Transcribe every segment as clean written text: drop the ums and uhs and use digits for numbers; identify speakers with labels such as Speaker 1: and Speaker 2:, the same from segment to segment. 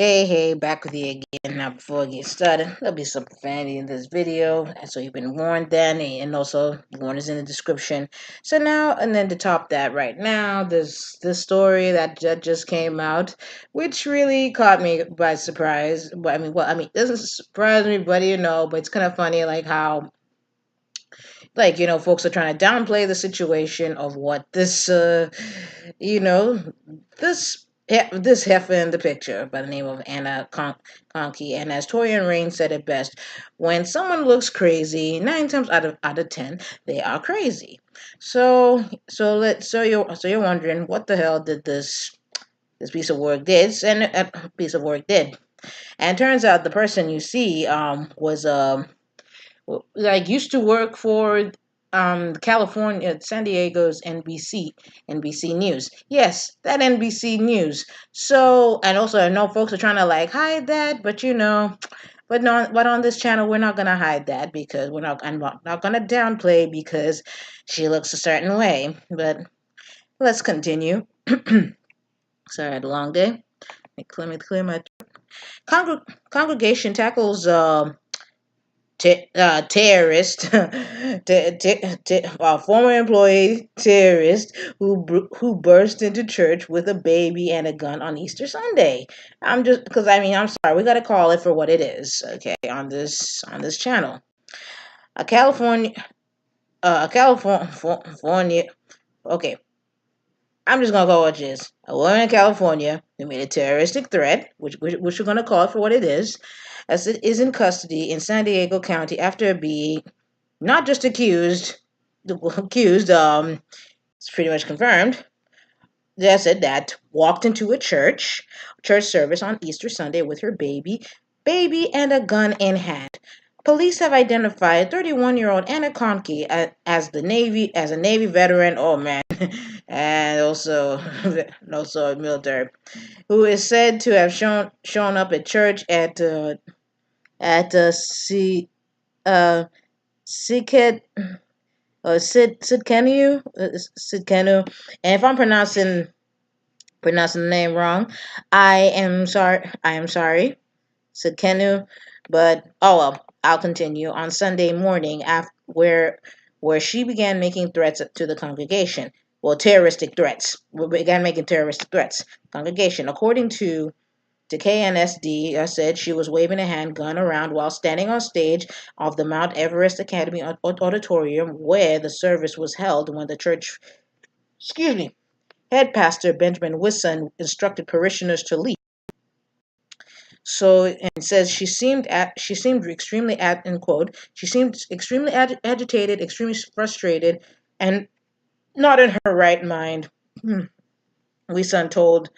Speaker 1: Hey, back with you again. Now, before I get started, there'll be some profanity in this video, and so you've been warned then, and also the warning is in the description. So now, and then to top that, right now, there's this story that just came out, which really caught me by surprise. But it doesn't surprise me, but but it's kind of funny, like how, folks are trying to downplay the situation of what you know, this heifer in the picture by the name of Conkey. And as Torian Rain said it best, when someone looks crazy, 9 times out of 10, they are crazy. So you're wondering what the hell did this piece of work did, and a piece of work did. And it turns out the person you see was like used to work for California, San Diego's NBC News. Yes, that NBC News. So, and also I know folks are trying to like hide that, but but on this channel we're not gonna hide that because I'm not gonna downplay because she looks a certain way. But let's continue. Sorry, I had a long day. Let me clear my congregation tackles terrorist, former employee terrorist who burst into church with a baby and a gun on Easter Sunday. I'm sorry, we got to call it for what it is, okay? On this channel, a California, California. Okay, I'm just gonna call it this: a woman in California who made a terroristic threat, which we're gonna call it for what it is in custody in San Diego County after being not just accused, it's pretty much confirmed. They said that walked into a church service on Easter Sunday with her baby and a gun in hand. Police have identified 31-year-old Anna Conkey as a Navy veteran. Oh man, and also military, who is said to have shown up at church at uh, Sikhet Sidkenu. And if I'm pronouncing the name wrong, I am sorry. Sidkenu. But oh well, I'll continue. On Sunday morning, where she began making threats to the congregation. Well, terroristic threats. We began making terroristic threats. Congregation, according to KNSD, said she was waving a handgun around while standing on stage of the Mount Everest Academy Auditorium where the service was held when the church, excuse me, head pastor Benjamin Wisson instructed parishioners to leave. So, and it says she seemed extremely in quote, she seemed extremely agitated, extremely frustrated, and not in her right mind. Wisson told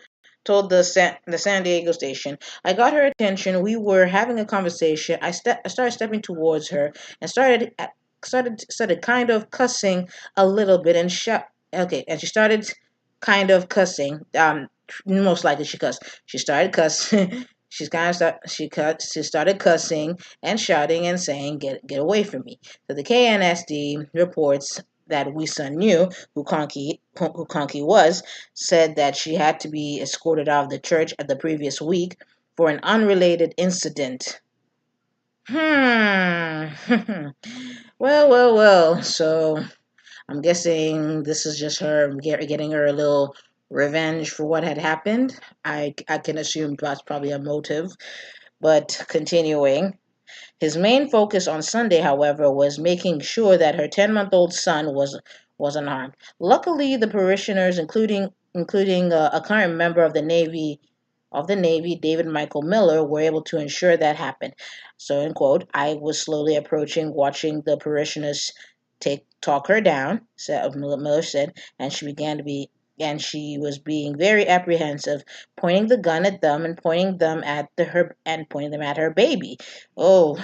Speaker 1: the San Diego station. I got her attention. We were having a conversation. I started stepping towards her and started kind of cussing a little bit and shut. Okay, and she started kind of cussing. Most likely she cussed. She started cussing. She started cussing and shouting and saying, "Get away from me!" So the KNSD reports that Wisson knew who Conkey was, said that she had to be escorted out of the church the previous week for an unrelated incident. Hmm. Well. So I'm guessing this is just her getting her a little revenge for what had happened. I can assume that's probably a motive. But continuing, his main focus on Sunday, however, was making sure that her 10-month-old son was unharmed. Luckily, the parishioners, including a current member of the Navy, David Michael Miller, were able to ensure that happened. So, in quote, I was slowly approaching, watching the parishioners talk her down, Miller said, and she was being very apprehensive, pointing the gun at them and pointing them at her baby. Oh,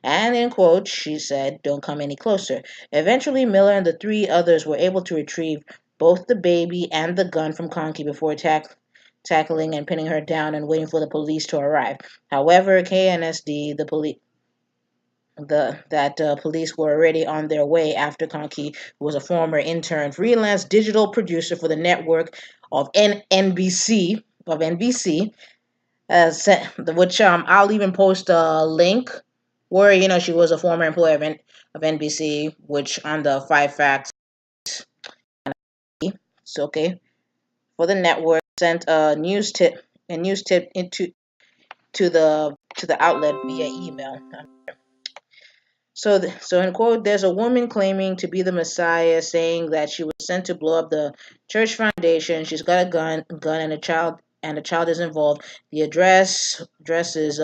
Speaker 1: and in quote, she said, "Don't come any closer." Eventually, Miller and the three others were able to retrieve both the baby and the gun from Conkey before tackling and pinning her down and waiting for the police to arrive. However, KNSD, the police. Police were already on their way after Conkey, who was a former intern, freelance digital producer for the network of NBC, which I'll even post a link where she was a former employee of NBC, which on the five facts. It's okay for the network sent a news tip into to the outlet via email. So in quote, there's a woman claiming to be the Messiah, saying that she was sent to blow up the church foundation. She's got a gun, and a child is involved. The address is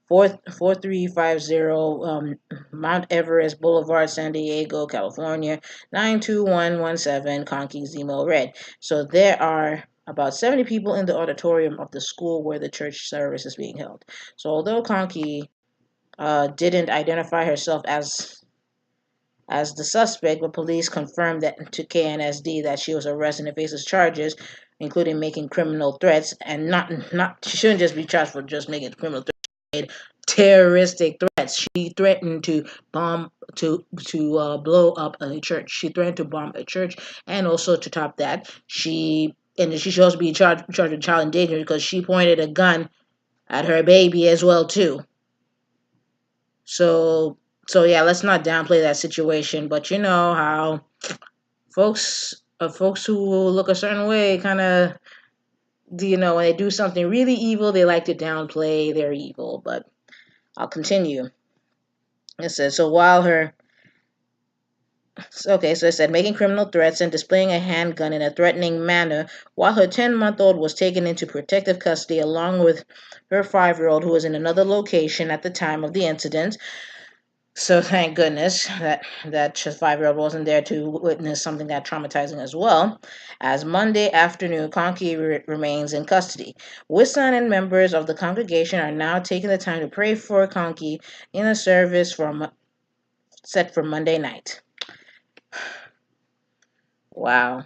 Speaker 1: 4350 Mount Everest Boulevard, San Diego, California 92117. Conkey's email read. So there are about 70 people in the auditorium of the school where the church service is being held. So although Conkey didn't identify herself as the suspect, but police confirmed that to KNSD that she was arrested and faces charges, including making criminal threats, and not she shouldn't just be charged for just making criminal threats. She made terroristic threats. She threatened to bomb to blow up a church. She threatened to bomb a church, and also to top that, she should also be charged with child endangerment because she pointed a gun at her baby as well too. So yeah, let's not downplay that situation. But you know how folks who look a certain way kind of, when they do something really evil, they like to downplay their evil. But I'll continue. It says so while her okay, so it said making criminal threats and displaying a handgun in a threatening manner while her 10-month-old was taken into protective custody along with her 5-year-old who was in another location at the time of the incident. So thank goodness that 5-year-old wasn't there to witness something that traumatizing as well. As Monday afternoon, Conkey remains in custody. Wissan and members of the congregation are now taking the time to pray for Conkey in a service set for Monday night. Wow.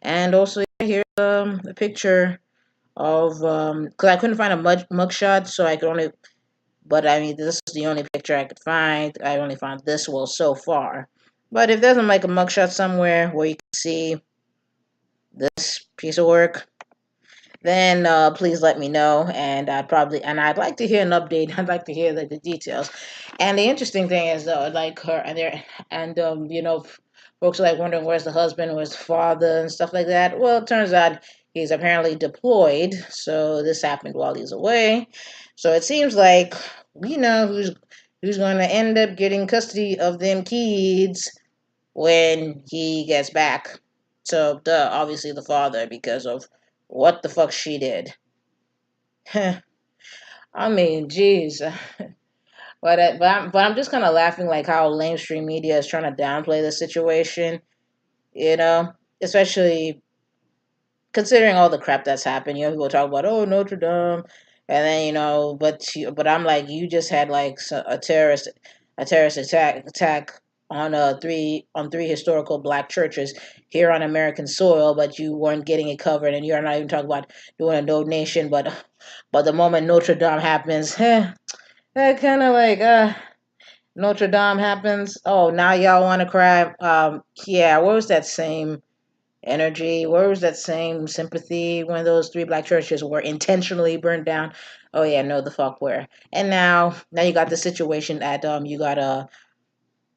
Speaker 1: And also here's a picture of because I couldn't find a mugshot, so I could only. But I mean, this is the only picture I could find. I only found this well so far. But if there's like a mugshot somewhere where you can see this piece of work, then please let me know. And I'd like to hear an update. I'd like to hear the details. And the interesting thing is though, like her and there and folks are like wondering where's the husband, where's the father, and stuff like that. Well, it turns out he's apparently deployed. So this happened while he's away. So it seems like we know who's going to end up getting custody of them kids when he gets back. So, obviously the father because of what the fuck she did. I mean, jeez. But I'm just kind of laughing like how mainstream media is trying to downplay the situation, you know, especially considering all the crap that's happened. People talk about Notre Dame, and then but I'm like, you just had like a terrorist attack on three historical black churches here on American soil, but you weren't getting it covered, and you're not even talking about doing a donation, but the moment Notre Dame happens, that kind of like Notre Dame happens. Oh, now y'all want to cry? Yeah, where was that same energy? Where was that same sympathy when those three black churches were intentionally burned down? Oh yeah, no the fuck where. And now you got the situation that you got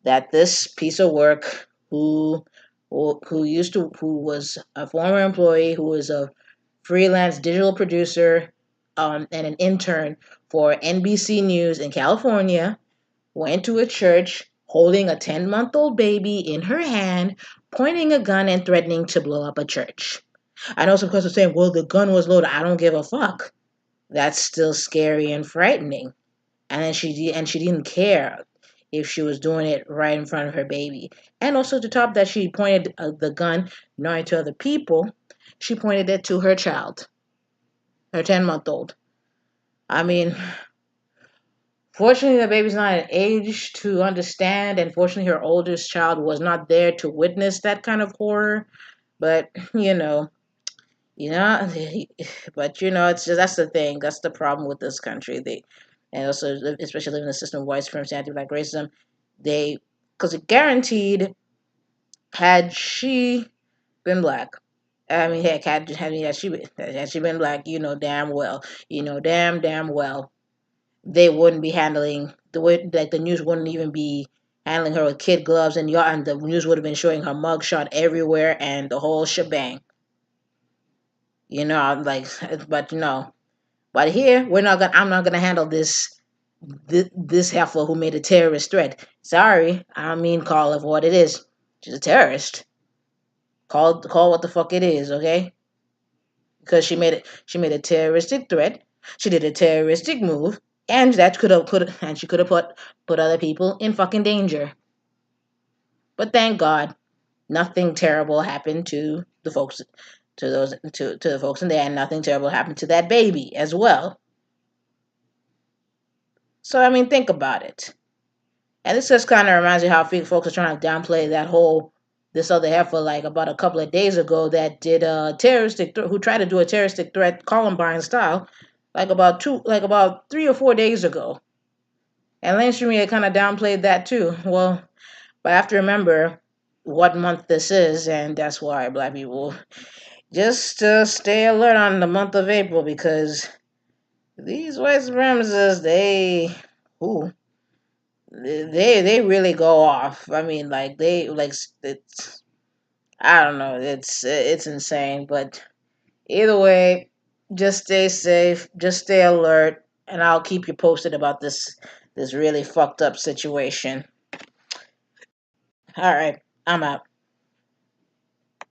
Speaker 1: that this piece of work who was a former employee who was a freelance digital producer and an intern for NBC News in California went to a church holding a 10-month-old baby in her hand, pointing a gun and threatening to blow up a church. I know some people are saying, well, the gun was loaded. I don't give a fuck. That's still scary and frightening. And then she didn't care if she was doing it right in front of her baby. And also to top that, she pointed the gun not to other people. She pointed it to her child, her 10-month-old. I mean, fortunately, the baby's not at age to understand, and fortunately, her oldest child was not there to witness that kind of horror. But you know, but it's just that's the thing. That's the problem with this country. And also, especially living in a system of white supremacy, anti-black racism, because it guaranteed, had she been black, I mean, heck, had she been black, damn well, they wouldn't be handling the way, like the news wouldn't even be handling her with kid gloves, and the news would have been showing her mugshot everywhere and the whole shebang. I'm like, but but here we're not gonna. I'm not gonna handle this heifer who made a terrorist threat. Sorry, I don't mean call it for what it is. She's a terrorist. Call what the fuck it is, okay? Because she made a terroristic threat. She did a terroristic move, and that she could have put other people in fucking danger. But thank God, nothing terrible happened to the folks, to the folks in there, and nothing terrible happened to that baby as well. So I mean, think about it. And this just kind of reminds me how folks are trying to downplay this other heifer, like about a couple of days ago, that did a who tried to do a terroristic threat Columbine style, like about 3 or 4 days ago. And mainstream media kind of downplayed that too. Well, but I have to remember what month this is, and that's why black people just stay alert on the month of April, because these white supremacists, ooh, they really go off. I mean, like it's, I don't know, it's insane. But either way, just stay safe, just stay alert, and I'll keep you posted about this really fucked up situation. All right, I'm out.